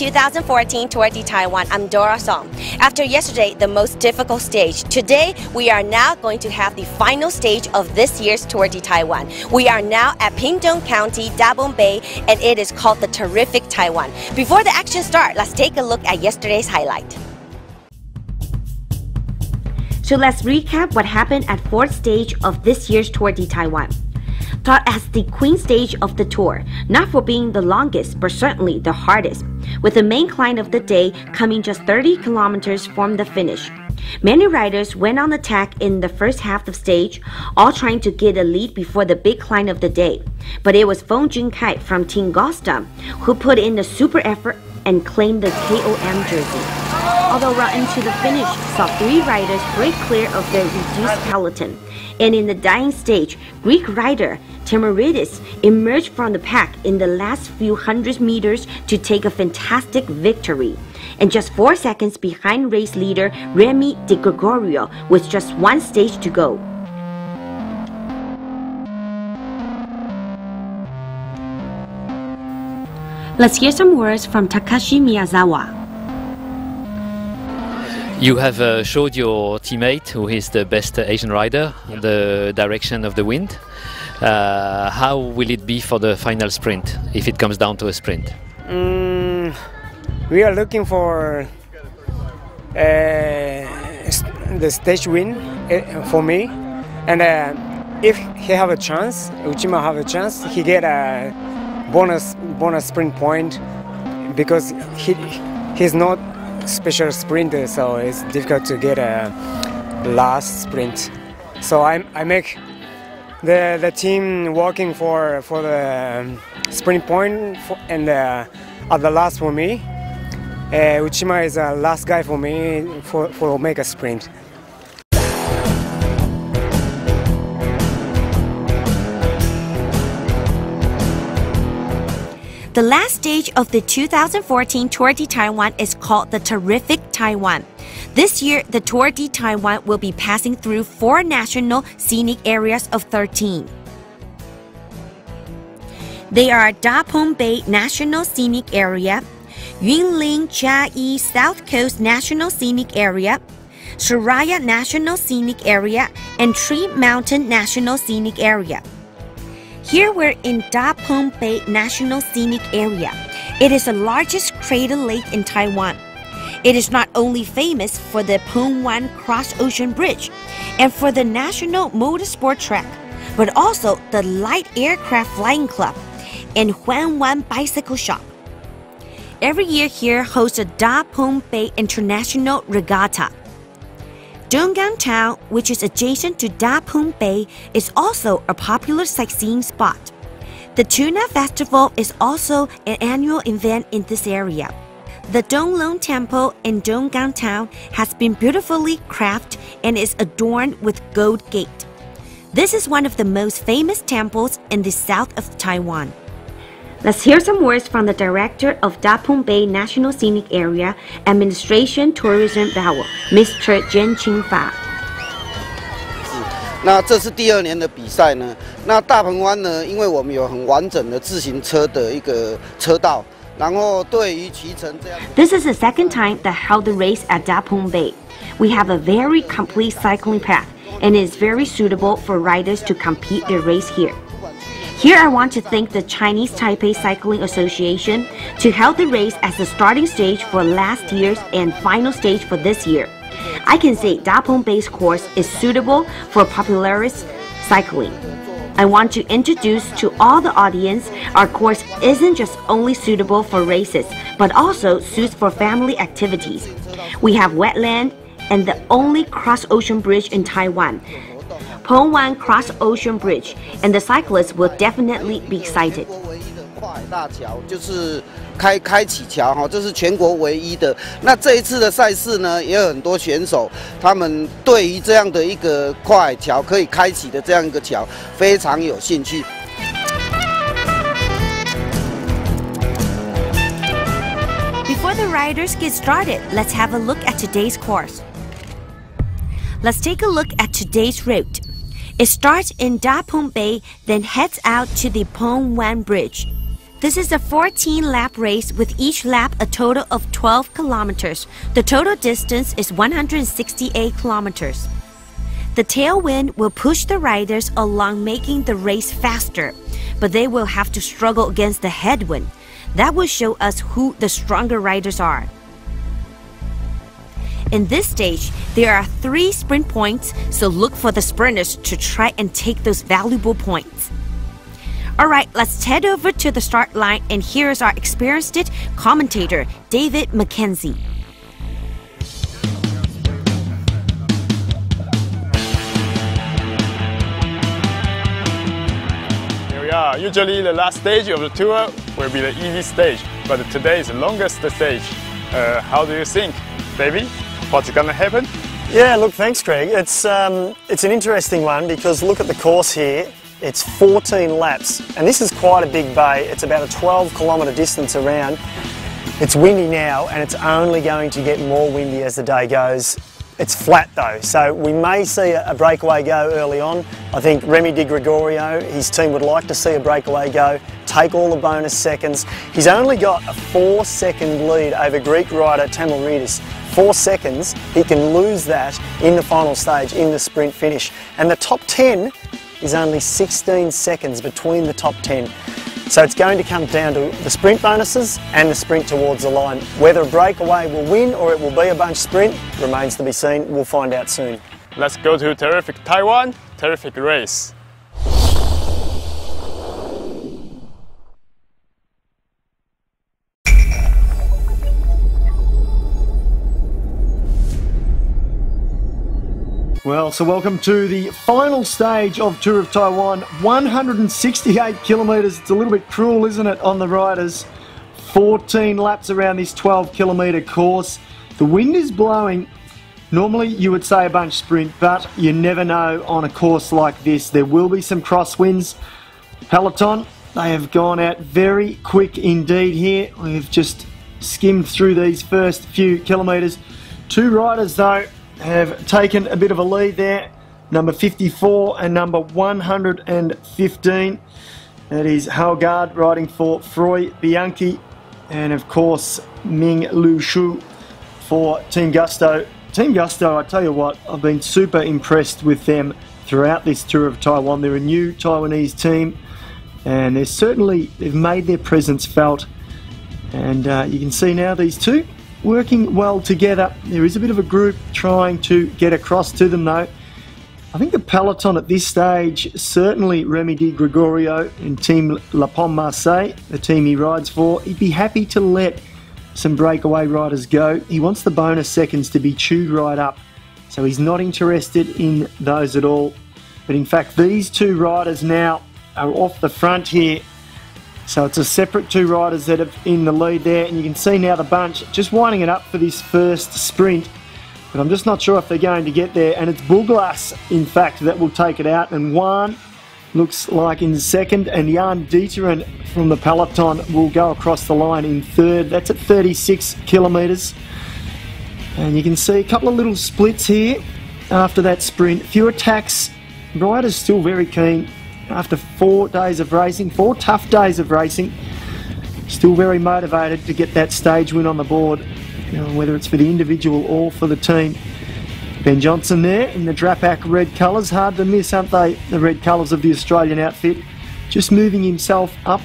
2014 Tour De Taiwan. I'm Dora Song. After yesterday, the most difficult stage, today we are now going to have the final stage of this year's Tour De Taiwan. We are now at Pingtung County, Da Bong Bay, and it is called the Terrific Taiwan. Before the action starts, let's take a look at yesterday's highlight. So let's recap what happened at fourth stage of this year's Tour De Taiwan. Thought as the queen stage of the tour, not for being the longest, but certainly the hardest, with the main climb of the day coming just 30 kilometers from the finish. Many riders went on attack in the first half of stage, all trying to get a lead before the big climb of the day. But it was Feng Junkai from Team Gosta who put in the super effort and claimed the KOM jersey. Although run into the finish, saw 3 riders break clear of their reduced peloton. And in the dying stage, Greek rider Timoridis emerged from the pack in the last few hundred meters to take a fantastic victory. And just 4 seconds behind race leader Remy De Gregorio with just 1 stage to go. Let's hear some words from Takashi Miyazawa. You have showed your teammate, who is the best Asian rider, the direction of the wind. How will it be for the final sprint, if it comes down to a sprint? We are looking for the stage win for me, and if he have a chance, Uchima have a chance, he get a bonus sprint point because he's not special sprinter, so it's difficult to get a last sprint. So I make the team working for the sprint point and at the last for me. Uchima is the last guy for me for make a sprint. The last stage of the 2014 Tour De Taiwan is called the Terrific Taiwan. This year, the Tour De Taiwan will be passing through 4 national scenic areas of 13. They are Da Bong Bay National Scenic Area, Yunlin Chiayi South Coast National Scenic Area, Soraya National Scenic Area, and Tree Mountain National Scenic Area. Here we're in Da Bong Bay National Scenic Area. It is the largest crater lake in Taiwan. It is not only famous for the Peng Wan Cross-Ocean Bridge and for the National Motorsport Track, but also the Light Aircraft Flying Club and Huan Wan Bicycle Shop. Every year here hosts a Da Bong Bay International Regatta. Donggang Town, which is adjacent to Da Bong Bay, is also a popular sightseeing spot. The Tuna Festival is also an annual event in this area. The Donglong Temple in Donggang Town has been beautifully crafted and is adorned with gold gate. This is one of the most famous temples in the south of Taiwan. Let's hear some words from the director of Da Bong Bay National Scenic Area Administration Tourism Bureau, Mr. Zhen Qingfa. 那这是第2年的比赛呢。那大鹏湾呢，因为我们有很完整的自行车的一个车道，然后对于骑乘这样。This is the second time that held the race at Da Bong Bay. We have a very complete cycling path, and it is very suitable for riders to compete their race here. Here I want to thank the Chinese Taipei Cycling Association to hold the race as the starting stage for last year's and final stage for this year. I can say Da Bong Bay's course is suitable for popularis cycling. I want to introduce to all the audience our course isn't just only suitable for races, but also suits for family activities. We have wetland and the only cross-ocean bridge in Taiwan, Peng Wan Cross-Ocean Bridge, and the cyclists will definitely be excited. 跨海大桥就是开启桥哈，这是全国唯一的。那这一次的赛事呢，也有很多选手，他们对于这样的一个跨海桥可以开启的这样一个桥非常有兴趣。Before the riders get started, let's have a look at today's course. Let's take a look at today's route. It starts in Da Bong Bay, then heads out to the Peng Wan Bridge. This is a 14-lap race with each lap a total of 12 kilometers. The total distance is 168 kilometers. The tailwind will push the riders along, making the race faster, but they will have to struggle against the headwind. That will show us who the stronger riders are. In this stage, there are 3 sprint points, so look for the sprinters to try and take those valuable points. Alright, let's head over to the start line, and here is our experienced commentator, David McKenzie. Here we are. Usually the last stage of the tour will be the easy stage, but today is the longest stage. How do you think, David? What's gonna happen? Yeah, look, thanks, Greg. It's an interesting one because look at the course here. It's 14 laps, and this is quite a big bay. It's about a 12-kilometre distance around. It's windy now, and it's only going to get more windy as the day goes. It's flat though, so we may see a breakaway go early on. I think Remy Di Gregorio, his team would like to see a breakaway go, take all the bonus seconds. He's only got a 4-second lead over Greek rider Tamilridis. 4 seconds, he can lose that in the final stage, in the sprint finish. And the top 10 is only 16 seconds between the top 10. So it's going to come down to the sprint bonuses and the sprint towards the line. Whether a breakaway will win or it will be a bunch sprint remains to be seen. We'll find out soon. Let's go to terrific Taiwan, terrific race. Well, so welcome to the final stage of Tour of Taiwan, 168 kilometres. It's a little bit cruel, isn't it, on the riders? 14 laps around this 12-kilometre course. The wind is blowing. Normally you would say a bunch sprint, but you never know on a course like this. There will be some crosswinds. Peloton, they have gone out very quick indeed here. We've just skimmed through these first few kilometres. 2 riders, though, have taken a bit of a lead there. Number 54 and number 115. That is Haugaard riding for Froy Bianchi, and of course Ming Lu Shu for Team Gusto. Team Gusto, I tell you what, I've been super impressed with them throughout this Tour of Taiwan. They're a new Taiwanese team, and they've made their presence felt. And you can see now these two working well together. There is a bit of a group trying to get across to them though. I think the peloton at this stage, certainly Remy Di Gregorio and Team La Pomme Marseille, the team he rides for, he'd be happy to let some breakaway riders go. He wants the bonus seconds to be chewed right up, so he's not interested in those at all. But in fact, these 2 riders now are off the front here. So it's a separate 2 riders that are in the lead there, and you can see now the bunch just winding it up for this first sprint. But I'm just not sure if they're going to get there, and it's Buglas, in fact, that will take it out. And Juan looks like in second, and Jan Dieteren from the peloton will go across the line in third. That's at 36 kilometres. And you can see a couple of little splits here after that sprint. Few attacks. Riders still very keen. After 4 days of racing, 4 tough days of racing, still very motivated to get that stage win on the board, whether it's for the individual or for the team. Ben Johnson there in the Drapac red colours, hard to miss, aren't they, the red colours of the Australian outfit. Just moving himself up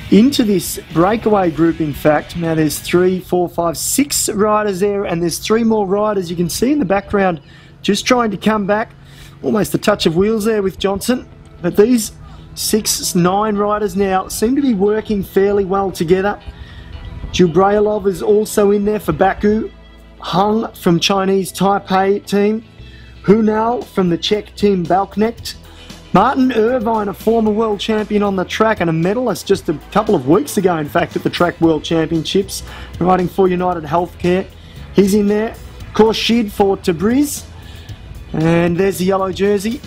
into this breakaway group, in fact. Now there's 3, 4, 5, 6 riders there, and there's 3 more riders you can see in the background just trying to come back. Almost a touch of wheels there with Johnson. But these 6, 9 riders now seem to be working fairly well together. Jubrailov is also in there for Baku. Hung from Chinese Taipei team. Hunal from the Czech team Balknecht. Martin Irvine, a former world champion on the track and a medalist just a couple of weeks ago, in fact, at the Track World Championships, riding for United Healthcare. He's in there. Khorshid for Tabriz. And there's the yellow jersey.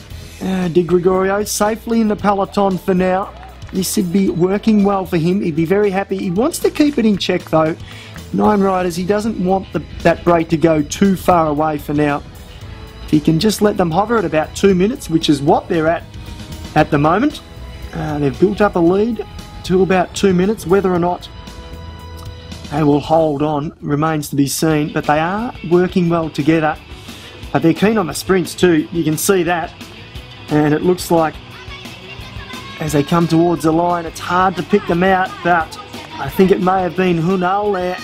Di Gregorio safely in the peloton for now. This would be working well for him. He'd be very happy. He wants to keep it in check though. 9 riders. He doesn't want that break to go too far away for now. If he can just let them hover at about 2 minutes, which is what they're at the moment. They've built up a lead to to about 2 minutes. Whether or not they will hold on remains to be seen, but they are working well together. But they're keen on the sprints too, you can see that. And it looks like as they come towards the line, it's hard to pick them out, but I think it may have been Hunal there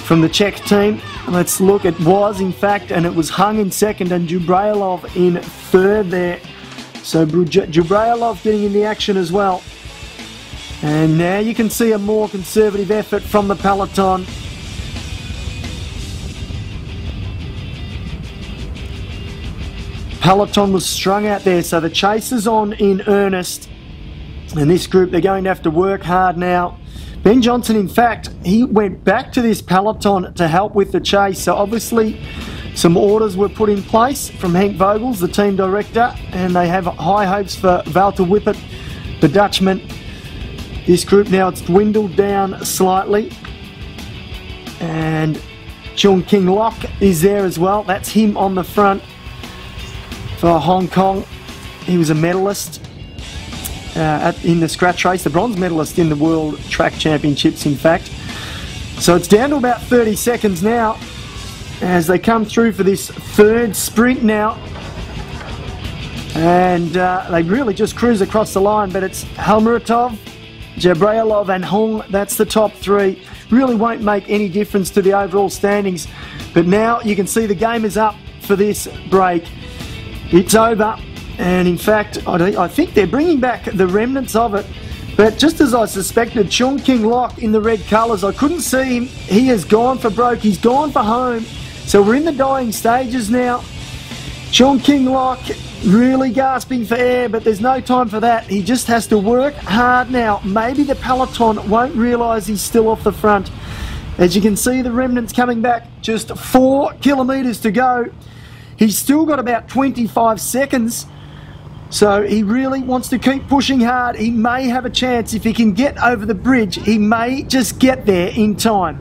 from the Czech team. Let's look, it was in fact, and it was Hung in second and Jubrailov in third there. So Jubrailov getting in the action as well. And now you can see a more conservative effort from the peloton. Peloton was strung out there, so the chase is on in earnest. And this group, they're going to have to work hard now. Ben Johnson, in fact, he went back to this peloton to help with the chase. So obviously some orders were put in place from Henk Vogels, the team director, and they have high hopes for Walter Whippet, the Dutchman. This group now, it's dwindled down slightly. And Chung King Lok is there as well. That's him on the front for Hong Kong. He was a medalist in the scratch race, the bronze medalist in the World Track Championships, in fact. So it's down to about 30 seconds now as they come through for this third sprint now. And they really just cruise across the line, but it's Halmuratov, Jabrailov and Hung. That's the top three. Really won't make any difference to the overall standings. But now you can see the game is up for this break. It's over. And in fact, I think they're bringing back the remnants of it. But just as I suspected, Chung King Lok in the red colours, I couldn't see him. He has gone for broke. He's gone for home. So we're in the dying stages now. Chung King Lok really gasping for air, but there's no time for that. He just has to work hard now. Maybe the peloton won't realise he's still off the front. As you can see, the remnants coming back. Just 4 kilometres to go. He's still got about 25 seconds. So he really wants to keep pushing hard. He may have a chance if he can get over the bridge. He may just get there in time.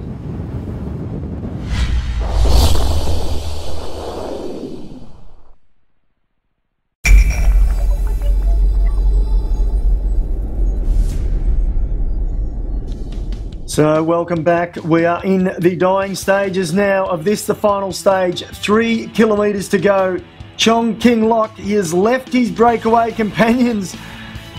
So welcome back. We are in the dying stages now of this, the final stage. 3 kilometres to go. Chung King Lok, he has left his breakaway companions,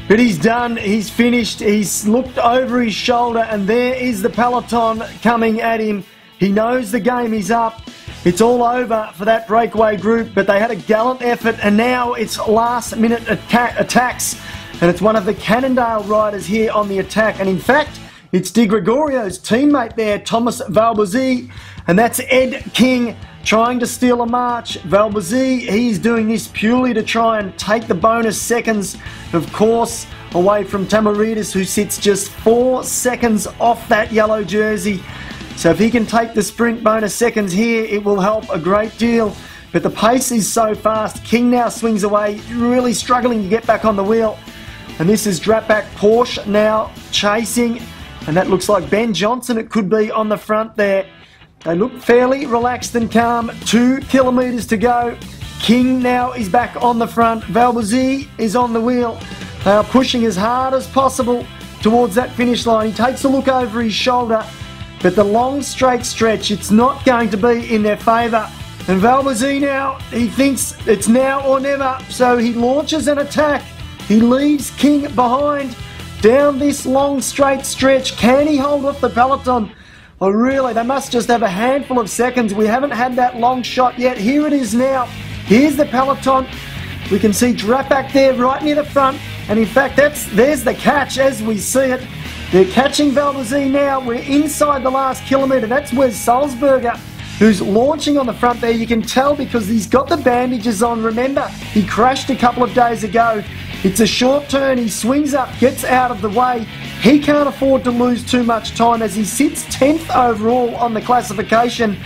but he's done, he's finished, he's looked over his shoulder, and there is the peloton coming at him. He knows the game is up. It's all over for that breakaway group, but they had a gallant effort, and now it's last-minute attacks, and it's one of the Cannondale riders here on the attack, and in fact, it's Di Gregorio's teammate there, Thomas Valbozy, and that's Ed King trying to steal a march. Valbozy, he's doing this purely to try and take the bonus seconds, of course, away from Tamaridis, who sits just 4 seconds off that yellow jersey. So if he can take the sprint bonus seconds here, it will help a great deal. But the pace is so fast. King now swings away, really struggling to get back on the wheel. And this is Drapac Porsche now chasing. And that looks like Ben Johnson, it could be, on the front there. They look fairly relaxed and calm. 2 kilometres to go. King now is back on the front. Valbozy is on the wheel. They are pushing as hard as possible towards that finish line. He takes a look over his shoulder, but the long straight stretch, it's not going to be in their favour. And Valbozy now, he thinks it's now or never, so he launches an attack. He leaves King behind down this long straight stretch. Can he hold off the peloton? Oh really, they must just have a handful of seconds. We haven't had that long shot yet. Here it is now. Here's the peloton. We can see Drapac there right near the front. And in fact, there's the catch as we see it. They're catching Valbozy now. We're inside the last kilometre. That's Wes Salzberger, who's launching on the front there. You can tell because he's got the bandages on. Remember, he crashed a couple of days ago. It's a short turn. He swings up, gets out of the way. He can't afford to lose too much time as he sits 10th overall on the classification.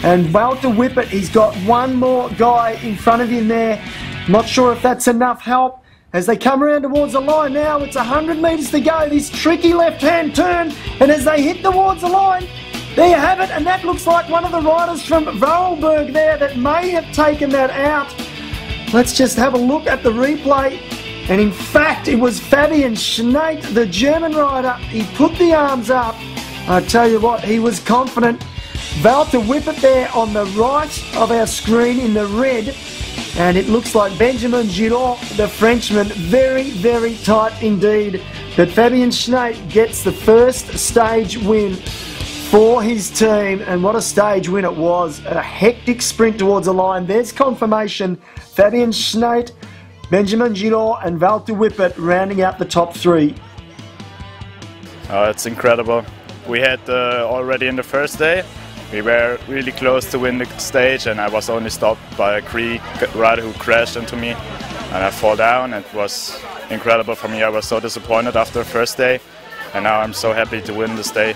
And Walter Whippet, he's got one more guy in front of him there. Not sure if that's enough help. As they come around towards the line now, it's 100 metres to go. This tricky left-hand turn. And as they hit towards the line, there you have it. And that looks like one of the riders from Vorarlberg there that may have taken that out. Let's just have a look at the replay. And in fact, it was Fabian Schneidt, the German rider. He put the arms up. I tell you what, he was confident. Walter Whippet there on the right of our screen in the red. And it looks like Benjamin Giraud, the Frenchman, very, very tight indeed. But Fabian Schneidt gets the first stage win for his team. And what a stage win it was. A hectic sprint towards the line. There's confirmation. Fabian Schneidt, Benjamin Giraud and Walter Whippet rounding out the top three. Oh, it's incredible. We had already in the first day, we were really close to win the stage, and I was only stopped by a Greek rider who crashed into me and I fall down. It was incredible for me. I was so disappointed after the first day, and now I'm so happy to win this day.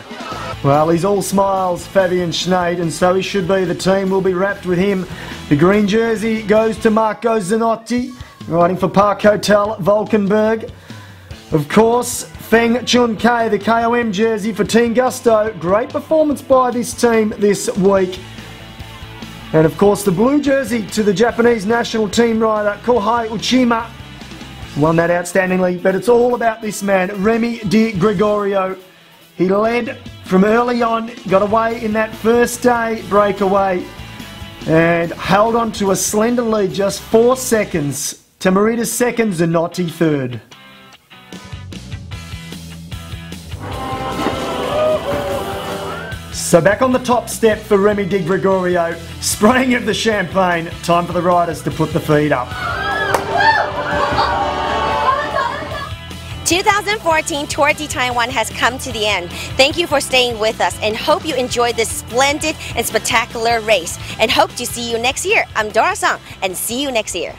Well, he's all smiles, Fabian Schneidt, and so he should be. The team will be wrapped with him. The green jersey goes to Marco Zanotti, riding for Park Hotel Valkenburg. Of course, Feng Chun Kei, the KOM jersey for Team Gusto. Great performance by this team this week. And of course, the blue jersey to the Japanese national team rider Kohei Uchima. Won that outstandingly, but it's all about this man, Remy Di Gregorio. He led from early on, got away in that first day breakaway, and held on to a slender lead, just 4 seconds. Tamarita second, Zanotti third. So back on the top step for Remy Di Gregorio, spraying of the champagne. Time for the riders to put the feet up. 2014 Tour de Taiwan has come to the end. Thank you for staying with us and hope you enjoyed this splendid and spectacular race, and hope to see you next year. I'm Dora Song, and see you next year.